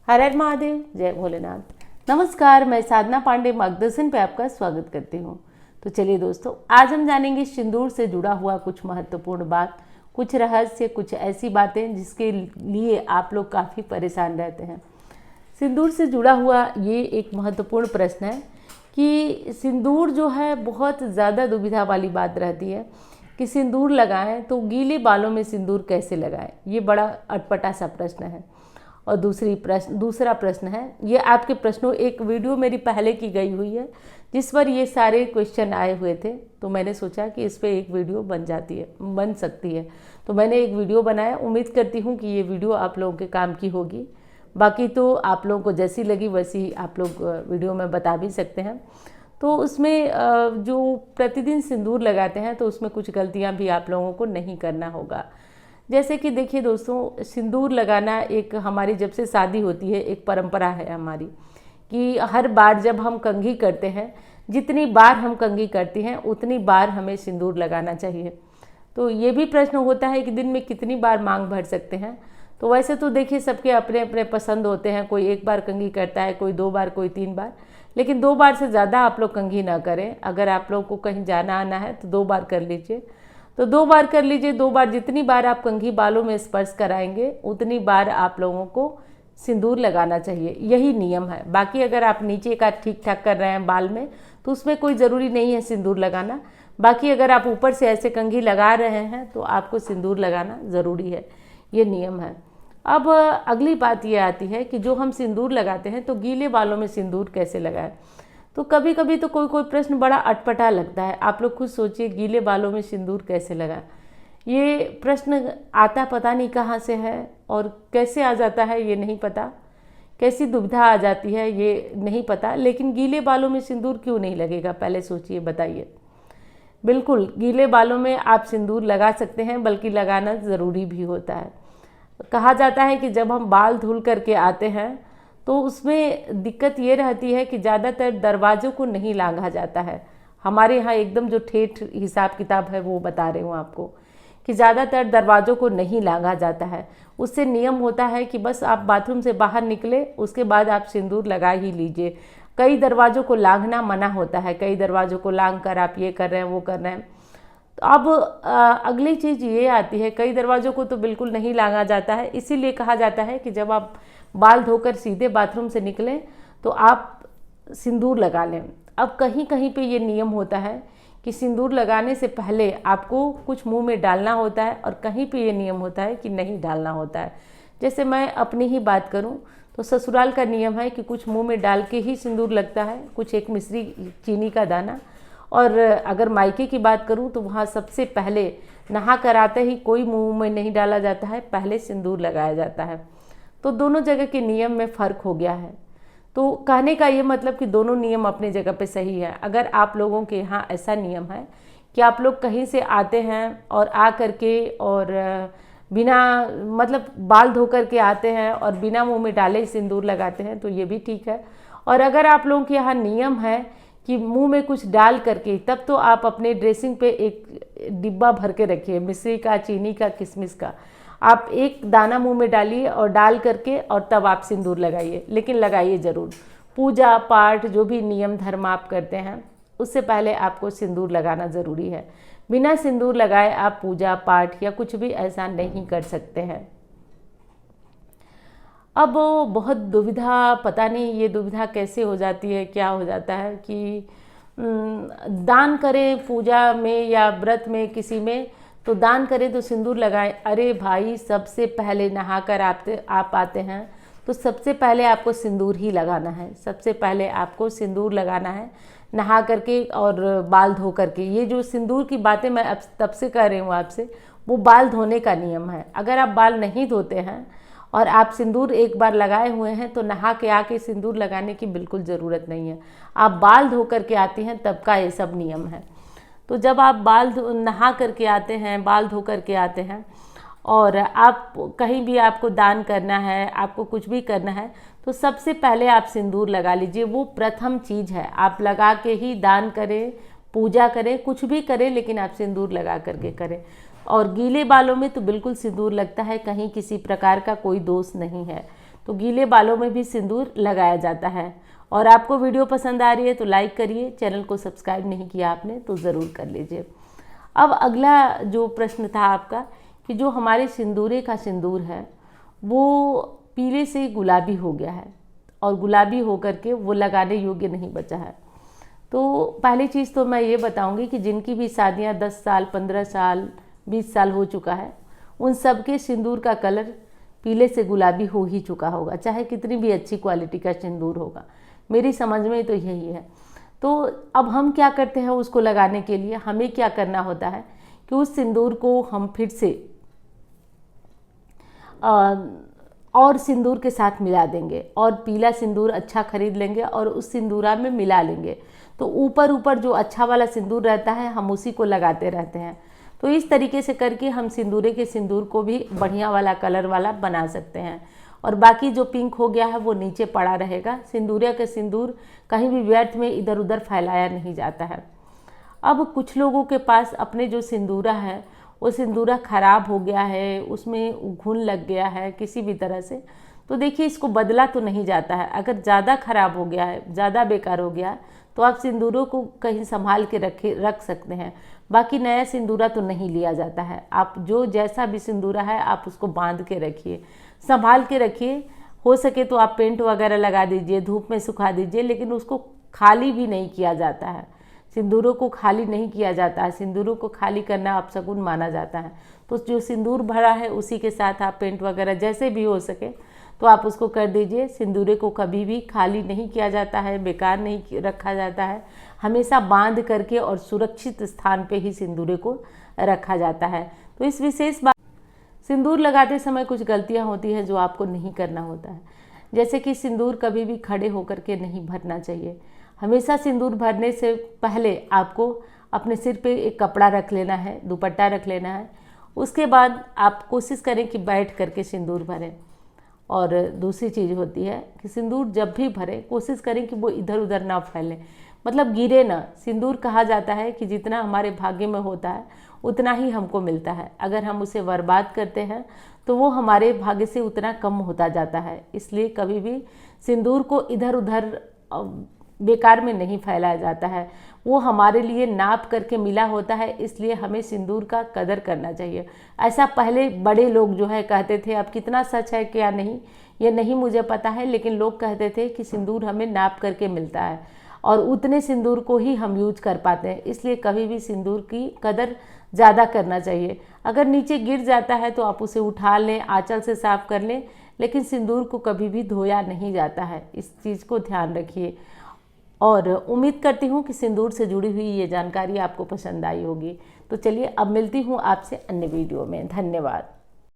हर हर महादेव, जय भोलेनाथ। नमस्कार, मैं साधना पांडे मार्गदर्शन पे आपका स्वागत करती हूँ। तो चलिए दोस्तों, आज हम जानेंगे सिंदूर से जुड़ा हुआ कुछ महत्वपूर्ण बात, कुछ रहस्य, कुछ ऐसी बातें जिसके लिए आप लोग काफ़ी परेशान रहते हैं। सिंदूर से जुड़ा हुआ ये एक महत्वपूर्ण प्रश्न है कि सिंदूर जो है बहुत ज़्यादा दुविधा वाली बात रहती है कि सिंदूर लगाएं तो गीले बालों में सिंदूर कैसे लगाएं। ये बड़ा अटपटा सा प्रश्न है। और दूसरा प्रश्न है, ये आपके प्रश्नों एक वीडियो मेरी पहले की गई हुई है जिस पर ये सारे क्वेश्चन आए हुए थे, तो मैंने सोचा कि इस पर एक वीडियो बन सकती है। तो मैंने एक वीडियो बनाया। उम्मीद करती हूँ कि ये वीडियो आप लोगों के काम की होगी। बाकी तो आप लोगों को जैसी लगी वैसी आप लोग वीडियो में बता भी सकते हैं। तो उसमें जो प्रतिदिन सिंदूर लगाते हैं तो उसमें कुछ गलतियाँ भी आप लोगों को नहीं करना होगा। जैसे कि देखिए दोस्तों, सिंदूर लगाना एक हमारी जब से शादी होती है एक परंपरा है हमारी कि हर बार जब हम कंघी करते हैं, जितनी बार हम कंघी करती हैं उतनी बार हमें सिंदूर लगाना चाहिए। तो ये भी प्रश्न होता है कि दिन में कितनी बार मांग भर सकते हैं। तो वैसे तो देखिए सबके अपने अपने पसंद होते हैं, कोई एक बार कंघी करता है, कोई 2 बार, कोई 3 बार, लेकिन 2 बार से ज़्यादा आप लोग कंघी ना करें। अगर आप लोग को कहीं जाना आना है तो 2 बार कर लीजिए, तो 2 बार कर लीजिए। 2 बार, जितनी बार आप कंघी बालों में स्पर्श कराएंगे उतनी बार आप लोगों को सिंदूर लगाना चाहिए, यही नियम है। बाकी अगर आप नीचे का ठीक ठाक कर रहे हैं बाल में तो उसमें कोई ज़रूरी नहीं है सिंदूर लगाना। बाकी अगर आप ऊपर से ऐसे कंघी लगा रहे हैं तो आपको सिंदूर लगाना ज़रूरी है, ये नियम है। अब अगली बात ये आती है कि जो हम सिंदूर लगाते हैं तो गीले बालों में सिंदूर कैसे लगाएं। तो कभी कभी तो कोई प्रश्न बड़ा अटपटा लगता है। आप लोग खुद सोचिए, गीले बालों में सिंदूर कैसे लगाएं। ये प्रश्न आता पता नहीं कहाँ से है और कैसे आ जाता है ये नहीं पता, कैसी दुविधा आ जाती है ये नहीं पता। लेकिन गीले बालों में सिंदूर क्यों नहीं लगेगा, पहले सोचिए, बताइए। बिल्कुल गीले बालों में आप सिंदूर लगा सकते हैं, बल्कि लगाना ज़रूरी भी होता है। कहा जाता है कि जब हम बाल धुल करके आते हैं तो उसमें दिक्कत ये रहती है कि ज़्यादातर दरवाज़ों को नहीं लांघा जाता है। हमारे यहाँ एकदम जो ठेठ हिसाब किताब है वो बता रही हूँ आपको कि ज़्यादातर दरवाज़ों को नहीं लांघा जाता है। उससे नियम होता है कि बस आप बाथरूम से बाहर निकले उसके बाद आप सिंदूर लगा ही लीजिए। कई दरवाज़ों को लांघना मना होता है, कई दरवाज़ों को लांघ कर आप ये कर रहे हैं वो कर रहे हैं। तो अब अगली चीज़ ये आती है, कई दरवाज़ों को तो बिल्कुल नहीं लांघा जाता है। इसीलिए कहा जाता है कि जब आप बाल धोकर सीधे बाथरूम से निकलें तो आप सिंदूर लगा लें। अब कहीं कहीं पे ये नियम होता है कि सिंदूर लगाने से पहले आपको कुछ मुंह में डालना होता है और कहीं पे ये नियम होता है कि नहीं डालना होता है। जैसे मैं अपनी ही बात करूं तो ससुराल का नियम है कि कुछ मुंह में डाल के ही सिंदूर लगता है, कुछ एक मिश्री चीनी का दाना। और अगर मायके की बात करूं तो वहाँ सबसे पहले नहा कर आते ही कोई मुंह में नहीं डाला जाता है, पहले सिंदूर लगाया जाता है। तो दोनों जगह के नियम में फ़र्क हो गया है। तो कहने का ये मतलब कि दोनों नियम अपनी जगह पे सही है। अगर आप लोगों के यहाँ ऐसा नियम है कि आप लोग कहीं से आते हैं और आ करके और बिना मतलब बाल धो करके आते हैं और बिना मुंह में डाले सिंदूर लगाते हैं तो ये भी ठीक है। और अगर आप लोगों के यहाँ नियम है कि मुंह में कुछ डाल करके, तब तो आप अपने ड्रेसिंग पे एक डिब्बा भर के रखिए, मिश्री का, चीनी का, किशमिश का। आप एक दाना मुंह में डालिए और डाल करके और तब आप सिंदूर लगाइए, लेकिन लगाइए ज़रूर। पूजा पाठ जो भी नियम धर्म आप करते हैं उससे पहले आपको सिंदूर लगाना ज़रूरी है। बिना सिंदूर लगाए आप पूजा पाठ या कुछ भी ऐसा नहीं कर सकते हैं। अब बहुत दुविधा, पता नहीं ये दुविधा कैसे हो जाती है, क्या हो जाता है कि दान करें पूजा में या व्रत में किसी में, तो दान करें तो सिंदूर लगाएं। अरे भाई, सबसे पहले नहाकर आप आते हैं तो सबसे पहले आपको सिंदूर ही लगाना है। सबसे पहले आपको सिंदूर लगाना है नहा करके और बाल धो करके। ये जो सिंदूर की बातें मैं अब तब से कह रही हूँ आपसे, वो बाल धोने का नियम है। अगर आप बाल नहीं धोते हैं और आप सिंदूर एक बार लगाए हुए हैं तो नहा के आके सिंदूर लगाने की बिल्कुल ज़रूरत नहीं है। आप बाल धो करके आती हैं तब का ये सब नियम है। तो जब आप नहा करके आते हैं, बाल धो करके आते हैं और आप कहीं भी आपको दान करना है, आपको कुछ भी करना है, तो सबसे पहले आप सिंदूर लगा लीजिए। वो प्रथम चीज़ है, आप लगा के ही दान करें, पूजा करें, कुछ भी करें, लेकिन आप सिंदूर लगा करके करें। और गीले बालों में तो बिल्कुल सिंदूर लगता है, कहीं किसी प्रकार का कोई दोष नहीं है। तो गीले बालों में भी सिंदूर लगाया जाता है। और आपको वीडियो पसंद आ रही है तो लाइक करिए, चैनल को सब्सक्राइब नहीं किया आपने तो ज़रूर कर लीजिए। अब अगला जो प्रश्न था आपका कि जो हमारे सिंदूरे का सिंदूर है वो पीले से गुलाबी हो गया है और गुलाबी होकर के वो लगाने योग्य नहीं बचा है। तो पहली चीज़ तो मैं ये बताऊंगी कि जिनकी भी शादियां 10 साल, 15 साल, 20 साल हो चुका है, उन सब के सिंदूर का कलर पीले से गुलाबी हो ही चुका होगा, चाहे कितनी भी अच्छी क्वालिटी का सिंदूर होगा। मेरी समझ में तो यही है। तो अब हम क्या करते हैं, उसको लगाने के लिए हमें क्या करना होता है कि उस सिंदूर को हम फिर से और सिंदूर के साथ मिला देंगे और पीला सिंदूर अच्छा खरीद लेंगे और उस सिंदूरा में मिला लेंगे। तो ऊपर ऊपर जो अच्छा वाला सिंदूर रहता है हम उसी को लगाते रहते हैं। तो इस तरीके से करके हम सिंदूरे के सिंदूर को भी बढ़िया वाला कलर वाला बना सकते हैं। और बाकी जो पिंक हो गया है वो नीचे पड़ा रहेगा। सिंदूरिया का सिंदूर कहीं भी व्यर्थ में इधर उधर फैलाया नहीं जाता है। अब कुछ लोगों के पास अपने जो सिंदूरा है वो सिंदूरा ख़राब हो गया है, उसमें घुन लग गया है किसी भी तरह से, तो देखिए इसको बदला तो नहीं जाता है। अगर ज़्यादा ख़राब हो गया है, ज़्यादा बेकार हो गया है, तो आप सिंदूरों को कहीं संभाल के रख सकते हैं। बाकी नया सिंदूरा तो नहीं लिया जाता है। आप जो जैसा भी सिंदूरा है आप उसको बांध के रखिए, संभाल के रखिए। हो सके तो आप पेंट वगैरह लगा दीजिए, धूप में सुखा दीजिए, लेकिन उसको खाली भी नहीं किया जाता है। सिंदूरों को खाली नहीं किया जाता है। सिंदूरों को खाली करना अपशगुन माना जाता है। तो जो सिंदूर भरा है उसी के साथ आप पेंट वगैरह जैसे भी हो सके तो आप उसको कर दीजिए। सिंदूरे को कभी भी खाली नहीं किया जाता है, बेकार नहीं रखा जाता है। हमेशा बांध करके और सुरक्षित स्थान पे ही सिंदूरे को रखा जाता है। तो इस विशेष बात, सिंदूर लगाते समय कुछ गलतियां होती हैं जो आपको नहीं करना होता है। जैसे कि सिंदूर कभी भी खड़े होकर के नहीं भरना चाहिए। हमेशा सिंदूर भरने से पहले आपको अपने सिर पे एक कपड़ा रख लेना है, दुपट्टा रख लेना है। उसके बाद आप कोशिश करें कि बैठ करके सिंदूर भरें। और दूसरी चीज़ होती है कि सिंदूर जब भी भरें कोशिश करें कि वो इधर उधर ना फैले, मतलब गिरे ना। सिंदूर कहा जाता है कि जितना हमारे भाग्य में होता है उतना ही हमको मिलता है। अगर हम उसे बर्बाद करते हैं तो वो हमारे भाग्य से उतना कम होता जाता है। इसलिए कभी भी सिंदूर को इधर उधर बेकार में नहीं फैलाया जाता है। वो हमारे लिए नाप करके मिला होता है, इसलिए हमें सिंदूर का कदर करना चाहिए। ऐसा पहले बड़े लोग जो है कहते थे, अब कितना सच है क्या नहीं ये नहीं मुझे पता है, लेकिन लोग कहते थे कि सिंदूर हमें नाप करके मिलता है और उतने सिंदूर को ही हम यूज कर पाते हैं। इसलिए कभी भी सिंदूर की कदर ज़्यादा करना चाहिए। अगर नीचे गिर जाता है तो आप उसे उठा लें, आंचल से साफ कर लें, लेकिन सिंदूर को कभी भी धोया नहीं जाता है। इस चीज़ को ध्यान रखिए। और उम्मीद करती हूँ कि सिंदूर से जुड़ी हुई ये जानकारी आपको पसंद आई होगी। तो चलिए अब मिलती हूँ आपसे अन्य वीडियो में। धन्यवाद।